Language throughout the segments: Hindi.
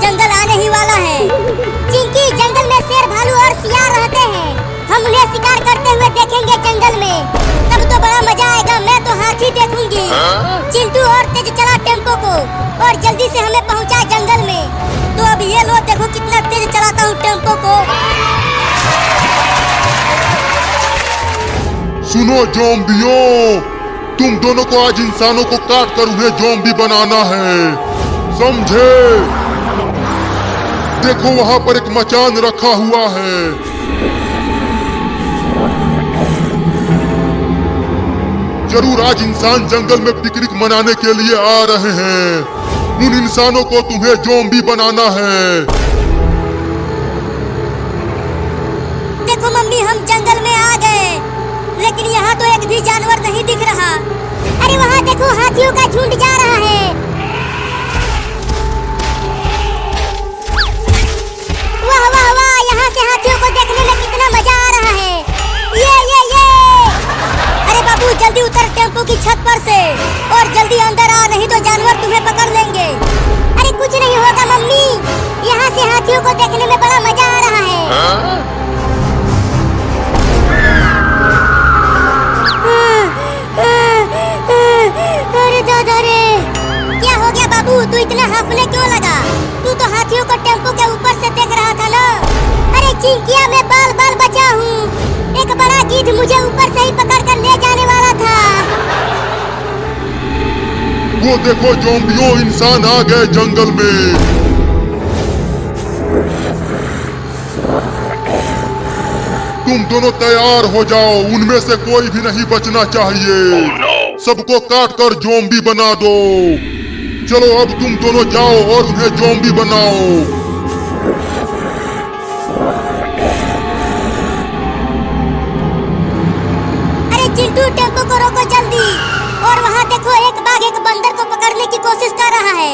जंगल आने ही वाला है। चिंकी, जंगल में शेर, भालू और सियार रहते हैं। हम उन्हें शिकार करते हुए देखेंगे जंगल में, तब तो बड़ा मजा आएगा। मैं तो हाथी देखूंगी। चिंटू और तेज चला टेम्पो को और जल्दी से हमें पहुंचा जंगल में। तो अब ये लो, देखो कितना तेज चलाता हूँ टेम्पो को। सुनो ज़ॉम्बियों, तुम दोनों को आज इंसानों को काट कर उन्हें ज़ॉम्बी बनाना है, समझे? देखो वहाँ पर एक मचान रखा हुआ है। जरूर आज इंसान जंगल में पिकनिक मनाने के लिए आ रहे हैं। उन इंसानों को तुम्हें ज़ॉम्बी बनाना है। देखो मम्मी, हम जंगल में आ गए, लेकिन यहाँ तो एक भी जानवर नहीं दिख रहा। अरे वहाँ देखो, हाथियों का झुंड जा रहा है। वाह वाह वाह, यहाँ से हाथियों को देखने में कितना मजा आ रहा है। ये अरे बाबू, जल्दी उतर टेम्पो की छत पर से और जल्दी अंदर आ, नहीं तो जानवर तुम्हें पकड़ लेंगे। अरे कुछ नहीं होगा मम्मी, यहाँ से हाथियों को देखने में बड़ा मजा आ रहा है। अरे दादा रे, क्या हो गया बाबू? तू इतना हांफने क्यों लगा? तू तो हाथियों को टेम्पो के ऊपर से देख रहा था ना। अरे चिंकिया, मैं बाल बाल बचा हूँ। एक बड़ा गिद्ध मुझे ऊपर से ही पकड़ कर ले जाने वाला था। वो देखो ज़ॉम्बियों, इंसान आ गए जंगल में। तुम दोनों तैयार हो जाओ, उनमें से कोई भी नहीं बचना चाहिए। सबको काट कर ज़ॉम्बी बना दो। चलो अब तुम दोनों जाओ और उन्हें ज़ॉम्बी बनाओ। अरे चिंटू, टेम्पो को रोको जल्दी। और वहाँ देखो, एक बाघ एक बंदर को पकड़ने की कोशिश कर रहा है।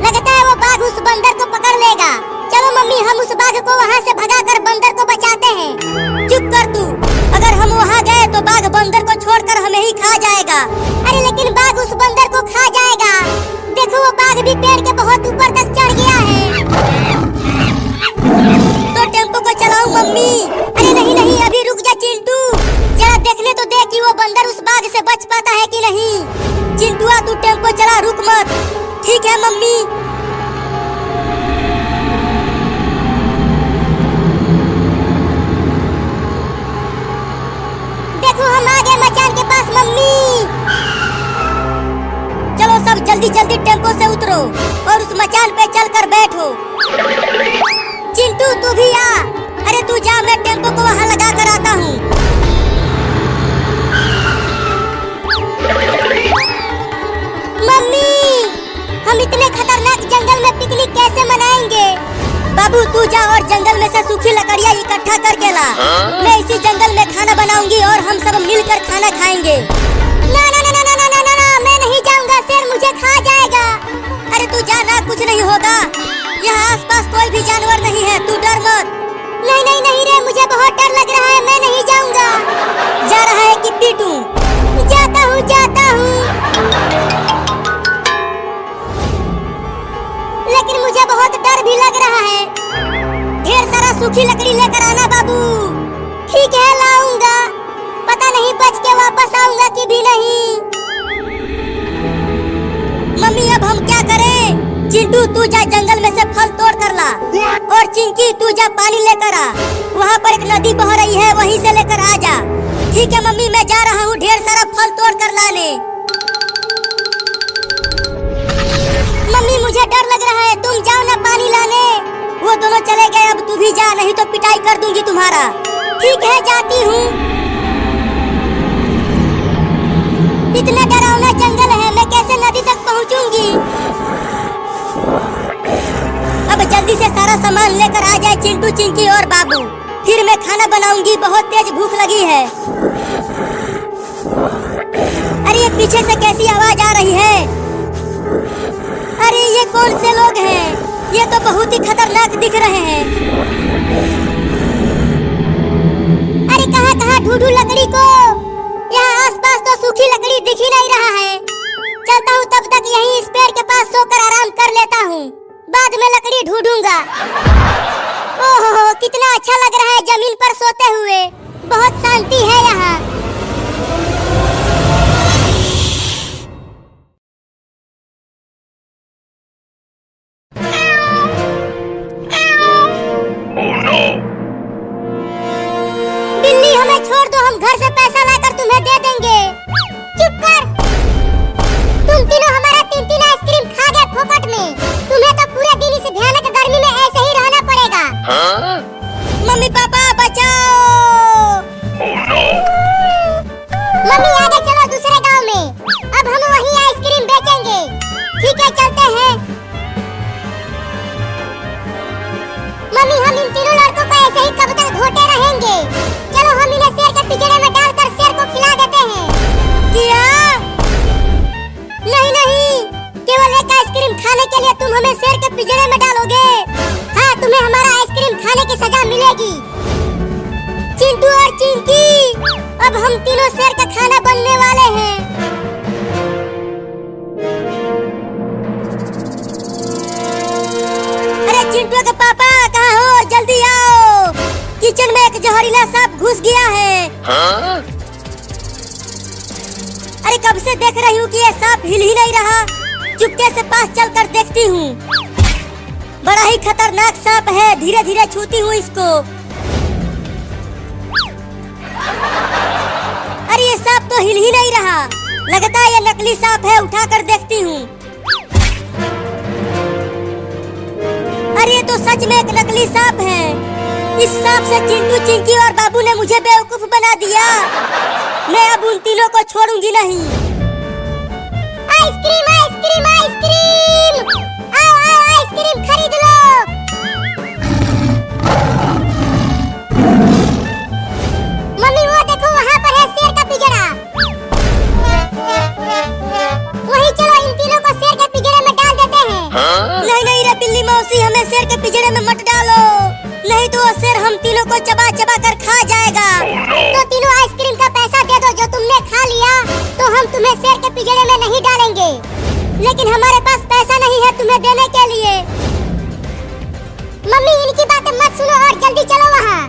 लगता है वो बाघ उस बंदर को पकड़ लेगा। चलो मम्मी, हम उस बाघ को वहाँ से भगाकर बंदर को बचाते हैं। चुप कर तू, अगर हम वहाँ गए तो बाघ बंदर को छोड़कर हमें ही खा जाएगा। अरे लेकिन बाघ उस बंदर को खा जाएगा। देखो वो बाघ भी पेड़ के बहुत ऊपर तक चढ़ गया है। तो टेम्पो को चलाओ मम्मी। अरे नहीं नहीं, अभी रुक जा चिंटू, जरा देखने तो दे कि वो बंदर उस बाघ से बच पाता है कि नहीं। चिंटुआ, तू टेम्पो चला, रुक मत। ठीक है मम्मी। देखो हम आ गए मचान के पास मम्मी। चलो सब जल्दी जल्दी टेम्पो से उतरो और उस मचान पे चलकर बैठो। चिंटू तू भी आ। अरे तू जा, मैं टेम्पो को वहाँ लगा कर आता हूँ। मम्मी, हम इतने खतरनाक जंगल में पिकनिक कैसे मनाएंगे? बाबू तू जा और जंगल में से सूखी लकड़ियाँ इकट्ठा करके ला। मैं इसी जंगल में खाना बनाऊंगी और हम सब मिलकर खाना खाएंगे। ना ना ना ना ना ना ना ना, मैं नहीं जाऊंगा, शेर मुझे खा जाएगा। अरे तू जा ना, कुछ नहीं होगा। यहाँ आसपास कोई भी जानवर नहीं है, तू डर मत। नहीं नहीं नहीं रे, मुझे बहुत डर लग रहा है, मैं नहीं जाऊंगा। जा रहा है कि पीटूं? जाता हूँ जाता हूँ। लेकिन मुझे बहुत डर भी लग रहा है। ढेर सारा सूखी लकड़ी लेकर आना बाबू। ठीक है, लाऊंगा। पता नहीं बच के वापस आऊंगा कि भी नहीं। मम्मी अब हम क्या करें? चिंटू तू जा जंगल में से फल तोड़ कर ला और चिंकी तू जा पानी लेकर आ। वहाँ पर एक नदी बह रही है, वहीं से लेकर आ जा। ठीक है मम्मी, मैं जा रहा हूँ ढेर सारा फल तोड़ कर लाने। मम्मी मुझे डर लग रहा है, तुम जाओ ना पानी लाने। वो दोनों चले गए, अब तू भी जा, नहीं तो पिटाई कर दूंगी तुम्हारा। ठीक है, जाती हूँ। इतना डरावना जंगल है, मैं कैसे नदी तक पहुँचूंगी? अब जल्दी से सारा सामान लेकर आ जाए चिंटू, चिंकी और बाबू, फिर मैं खाना बनाऊंगी। बहुत तेज भूख लगी है। अरे ये पीछे से कैसी आवाज आ रही है? अरे ये कौन से लोग हैं? ये तो बहुत ही खतरनाक दिख रहे हैं। अरे कहाँ कहाँ ढूंढूं लकड़ी को? यहाँ आसपास तो सूखी लकड़ी दिख ही नहीं रहा है। चलता हूँ तब तक यहीं इस पेड़ के थोड़ा सोकर आराम कर लेता हूँ, बाद में लकड़ी ढूंढूंगा। ओहो, कितना अच्छा लग रहा है जमीन पर सोते हुए, बहुत शांति है यहाँ। बिल्ली, हमें छोड़ दो, हम घर से पैसा लाकर तुम्हें दे देंगे। चुप कर, तुम तीनों हमारा 3-3 आइसक्रीम खा गए फोकट में। तुम्हें तो पूरे दिन इस भयानक गर्मी में ऐसे ही रहना पड़ेगा। मम्मी पापा बचाओ। मम्मी आगे चलो दूसरे गांव में, अब हम वहीं आइसक्रीम बेचेंगे। ठीक है, चलते हैं। मम्मी, हम इन तीनों लड़कों को ऐसे ही कब तक घोटे रहेंगे? चलो हम इन्हें शेर के पिंजरे में डालकर शेर को खिला देते हैं। क्या? नहीं नहीं, केवल एक आइसक्रीम खाने के लिए तुम हमें शेर के पिंजरे में डालोगे? हाँ, तुम्हें हमारा आइसक्रीम खाने की सजा मिलेगी। चिंटू और चिंकी, अब हम तीनों शेर का खाना बनने वाले हैं। अरे चिंटू के पापा, कहाँ हो? जल्दी आओ, किचन में एक जहरीला सांप घुस गया है। अरे कब से देख रही हूँ कि ये सांप हिल ही नहीं रहा। चुपके से पास चलकर देखती हूँ। बड़ा ही खतरनाक सांप है, धीरे धीरे छूती हूँ इसको। अरे ये सांप तो हिल ही नहीं रहा, लगता है ये नकली सांप है। उठाकर देखती हूँ। अरे ये तो सच में एक नकली सांप है। इस सांप से चिंटू, चिंकी और बाबू ने मुझे बेवकूफ बना दिया। मैं अब उन तीनों को छोड़ूंगी नहीं। आइसक्रीम आइसक्रीम आइसक्रीम, आओ आओ आइसक्रीम खरीद लो। मम्मी, वो देखो वहाँ पर है शेर का पिंजरा। वहीं चलो, इन तीनों को शेर के पिंजरे में डाल देते हैं। नहीं नहीं रे बिल्ली मौसी, हमें शेर के पिंजरे में मत डालो, नहीं तो वो शेर हम तीनों को चबा चबा कर खा जाएगा। तो तीनों आइसक्रीम का पैसा दे दो जो तुमने खा लिया, तो हम तुम्हें शेर के पिंजरे में नहीं डालेंगे। लेकिन हमारे पास पैसा नहीं है तुम्हें देने के लिए। मम्मी, इनकी बातें मत सुनो और जल्दी चलो वहाँ।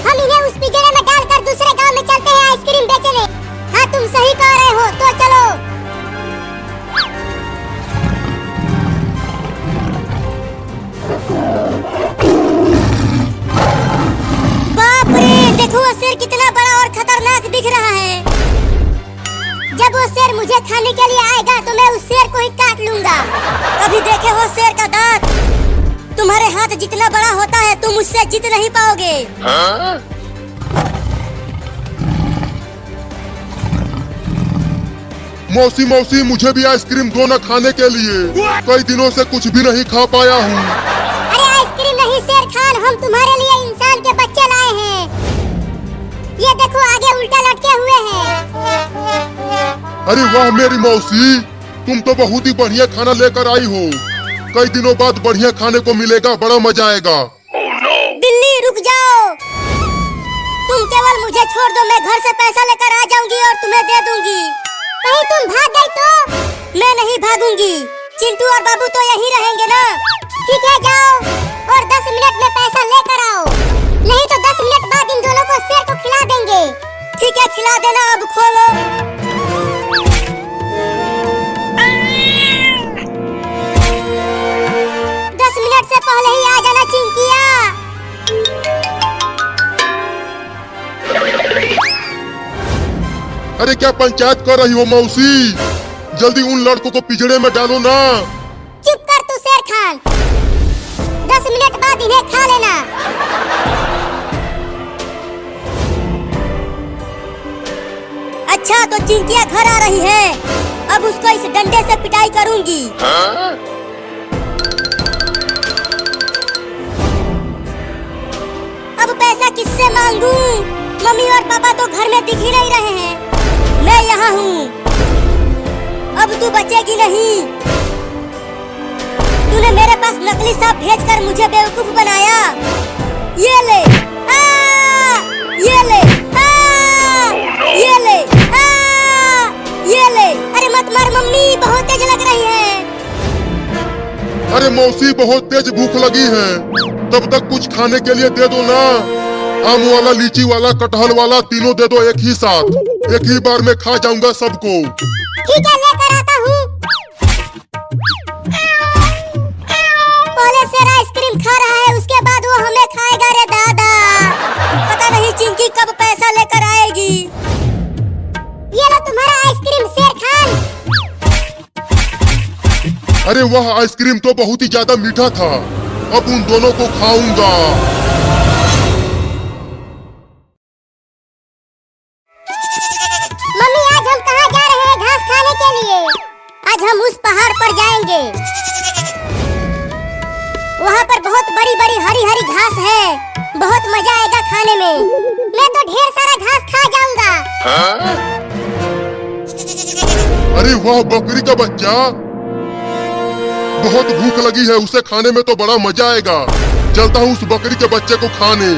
हम इन्हें उस पिंजरे में डालकर दूसरे गांव में चलते हैं आइसक्रीम बेचने। हाँ, तुम सही कह रहे हो, तो चलो। बाप रे, देखो वो शेर कितना बड़ा और खतरनाक दिख रहा है। जब वो शेर मुझे खाने के लिए आएगा तो मैं उस शेर को ही काट लूंगा। कभी देखे हो शेर का दांत? तुम्हारे हाथ जितना बड़ा होता है तुम उससे जीत नहीं पाओगे। मौसी मौसी, मुझे भी आइसक्रीम दो ना खाने के लिए। कई दिनों से कुछ भी नहीं खा पाया हूँ। अरे आइसक्रीम नहीं शेर खान, हम तुम्हारे लिए इंसान के बच्चे लाए हैं। ये देखो आगे उल्टा लटके हुए हैं। अरे वाह मेरी मौसी, तुम तो बहुत ही बढ़िया खाना लेकर आई हो। कई दिनों बाद बढ़िया खाने को मिलेगा, बड़ा मजा आएगा। बिल्ली रुक जाओ, तुम केवल मुझे छोड़ दो, मैं घर से पैसा लेकर आ जाऊंगी और तुम्हें दे दूंगी। कहीं तुम भाग गई तो? मैं नहीं भागूंगी, चिंटू और बाबू तो यहीं रहेंगे ना। ठीक है, जाओ और 10 मिनट में पैसा लेकर आओ, नहीं तो 10 मिनट बाद इन दोनों को शेर को खिला देंगे। ठीक है, खिला देना। अब खोलो। 10 मिनट से पहले ही आ जाना चिंकिया। अरे क्या पंचायत कर रही हो मौसी? जल्दी उन लड़कों को पिंजरे में डालो ना। चुप कर तू शेर खान, 10 मिनट बाद इन्हें खा लेना। अच्छा, तो चिंकिया घर आ रही है, अब उसको इस डंडे से पिटाई करूंगी। अब पैसा किससे मांगू? मम्मी और पापा तो घर में दिख ही नहीं रहे हैं। मैं यहाँ हूँ, अब तू बचेगी नहीं। तूने मेरे पास नकली सांप भेजकर मुझे बेवकूफ बनाया। ये ले, ये ले, ये ले, ये ले। अरे मत मार मम्मी, बहुत तेज लग रही है। अरे मौसी बहुत तेज भूख लगी है, तब तक कुछ खाने के लिए दे दो ना। आम वाला, लीची वाला, कटहल वाला, तीनों दे दो एक ही साथ। एक ही बार में खा जाऊंगा सबको। ठीक है, लेकर आता हूँ। पहले शेर आइसक्रीम खा रहा है, उसके बाद वो हमें खाएगा। रे दादा, पता नहीं चिंकी कब पैसा लेकर आएगी। ये लो तुम्हारा आइसक्रीम शेर खान। अरे वह आइसक्रीम तो बहुत ही ज्यादा मीठा था, अब उन दोनों को खाऊंगा। मम्मी, आज हम कहाँ जा रहे हैं घास खाने के लिए? आज हम उस पहाड़ पर जाएंगे। वहाँ पर बहुत बड़ी बड़ी हरी हरी घास है, बहुत मजा आएगा खाने में। मैं तो ढेर सारा घास खा जाऊंगा। अरे वाह, बकरी का बच्चा, बहुत भूख लगी है, उसे खाने में तो बड़ा मजा आएगा। चलता हूँ उस बकरी के बच्चे को खाने।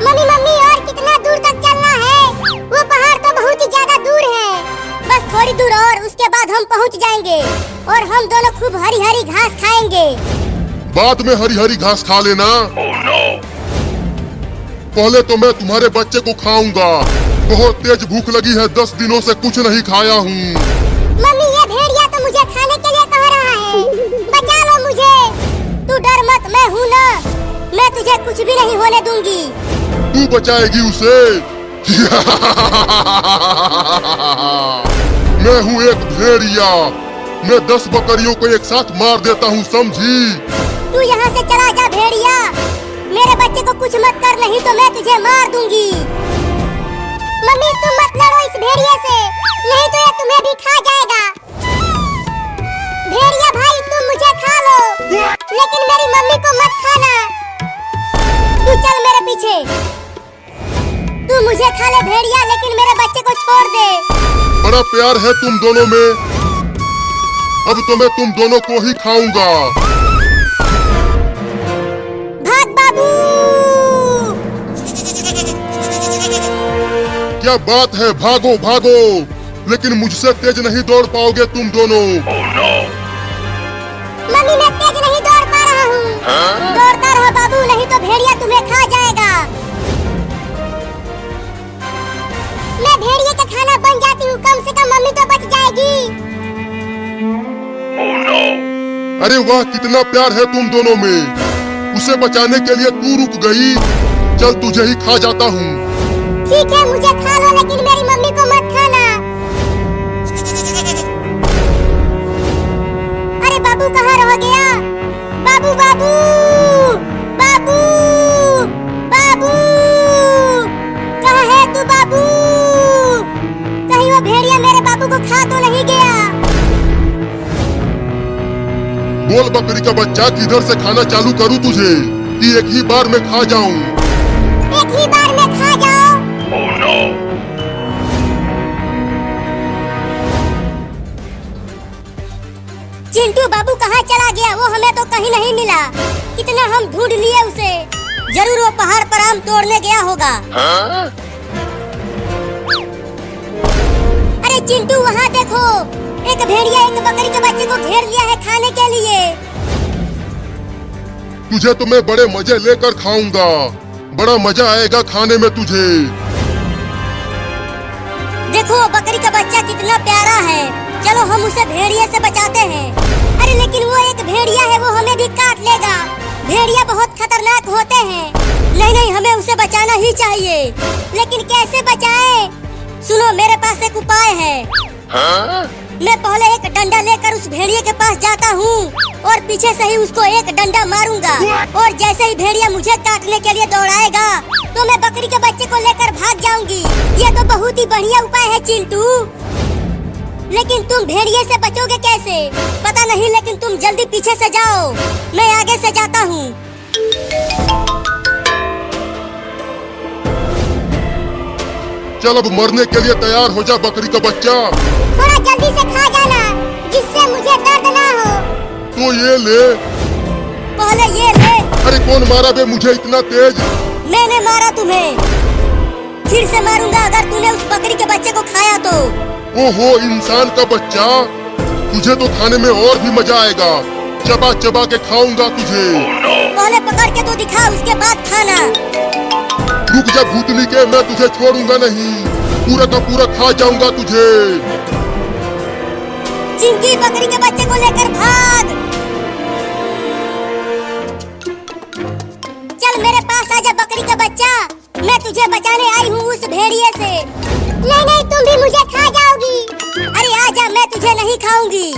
मम्मी मम्मी, और कितना दूर तक चलना है? वो पहाड़ तो बहुत ही ज्यादा दूर है। बस थोड़ी दूर और, उसके बाद हम पहुंच जाएंगे और हम दोनों खूब हरी हरी घास खाएंगे। बाद में हरी हरी घास खा लेना। पहले तो मैं तुम्हारे बच्चे को खाऊंगा। बहुत तेज भूख लगी है, 10 दिनों से कुछ नहीं खाया हूँ। मम्मी, ये भेड़िया तो मुझे खाने के लिए कह रहा है। बचा लो मुझे। तू डर मत, मैं हूँ ना, मैं तुझे कुछ भी नहीं होने दूंगी। तू बचाएगी उसे? मैं हूँ एक भेड़िया, मैं 10 बकरियों को एक साथ मार देता हूँ, समझी? तू यहाँ से चला जा भेड़िया, मेरे बच्चे को कुछ मत कर, नहीं तो मैं तुझे मार दूंगी। मम्मी, तुम मत लड़ो इस भेड़िए से, नहीं तो ये तुम्हें भी खा जाएगा। भेड़िया भाई, तुम मुझे खा लो, लेकिन मेरी मम्मी को मत खाना। तू चल मेरे पीछे। तू मुझे खा ले भेड़िया, लेकिन मेरे बच्चे को छोड़ दे। बड़ा प्यार है तुम दोनों में, अब तो मैं तुम दोनों को ही खाऊंगा। भाग बाबू। क्या बात है, भागो भागो, लेकिन मुझसे तेज नहीं दौड़ पाओगे तुम दोनों। मम्मी, मैं तेज नहीं दौड़ पा रहा हूँ। दौड़ता रहो बाबू, नहीं तो भेड़िया तुम्हें खा जाएगा। मैं भेड़िए का खाना बन जाती हूँ, कम से कम मम्मी तो बच जाएगी। अरे वाह, कितना प्यार है तुम दोनों में। उसे बचाने के लिए तू रुक गई, चल तुझे ही खा जाता हूँ। ठीक है, मुझे खा लो, लेकिन मेरी मम्मी को मत खाना। अरे बाबू, कहाँ रह गया? बाबू बाबू बाबू बाबू, कहाँ है तू बाबू? कहीं वो भेड़िया मेरे बाबू को खा तो नहीं गया? बोल बकरी का बच्चा, किधर से खाना चालू करूँ तुझे कि एक ही बार में खा जाऊँ? एक ही बार में खा जाओ। चिंटू बाबू कहाँ चला गया? वो हमें तो कहीं नहीं मिला। कितना हम ढूंढ लिए उसे, जरूर वो पहाड़ पर आम तोड़ने गया होगा। अरे चिंटू, वहाँ देखो, एक भेड़िया एक बकरी के बच्चे को घेर लिया है खाने के लिए। तुझे तो मैं बड़े मजे लेकर खाऊंगा, बड़ा मजा आएगा खाने में तुझे। देखो बकरी का बच्चा कितना प्यारा है, चलो हम उसे भेड़िए से बचाते हैं। अरे लेकिन वो एक भेड़िया है, वो हमें भी काट लेगा। भेड़िया बहुत खतरनाक होते हैं। नहीं नहीं, हमें उसे बचाना ही चाहिए, लेकिन कैसे बचाएं? सुनो, मेरे पास एक उपाय है। मैं पहले एक डंडा लेकर उस भेड़िए के पास जाता हूँ और पीछे से ही उसको एक डंडा मारूंगा, और जैसे ही भेड़िया मुझे काटने के लिए दौड़ाएगा तो मैं बकरी के बच्चे को लेकर भाग जाऊंगी। ये तो बहुत ही बढ़िया उपाय है चिंटू, लेकिन तुम भेड़िए से बचोगे कैसे पता नहीं, लेकिन तुम जल्दी पीछे से जाओ, मैं आगे से जाता हूँ। चल अब मरने के लिए तैयार हो जा बकरी का बच्चा। थोड़ा जल्दी से खा जाना, जिससे मुझे दर्द ना हो। तो ये ले। पहले ये ले। अरे कौन मारा बे मुझे इतना तेज? मैंने मारा तुम्हें, फिर से मारूंगा अगर तूने उस बकरी के बच्चे को खाया तो। ओहो, इंसान का बच्चा, तुझे तो खाने में और भी मजा आएगा। चबा चबा के खाऊंगा तुझे। पहले पकड़ के तो दिखा, उसके बाद खाना। रुक जा भूतनी के, मैं तुझे छोड़ूंगा नहीं। पूरा का पूरा खा जाऊंगा तुझे। चिंकी, बकरी के बच्चे को लेकर भाग। चल मेरे पास आजा बकरी का बच्चा, मैं तुझे बचाने आई हूँ उस भेड़िए से। नहीं नहीं, तुम भी मुझे खा जाओगी। अरे आजा, मैं तुझे नहीं खाऊंगी।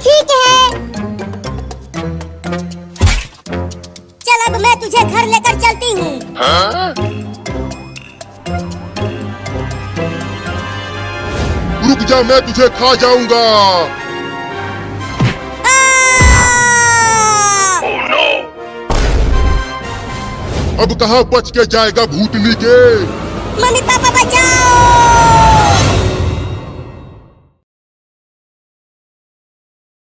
ठीक है, चल अब मैं तुझे घर लेकर चलती हूँ। रुक जा, मैं तुझे खा जाऊंगा। अब कहाँ बच के जाएगा भूतनी के। मम्मी पापा बचाओ।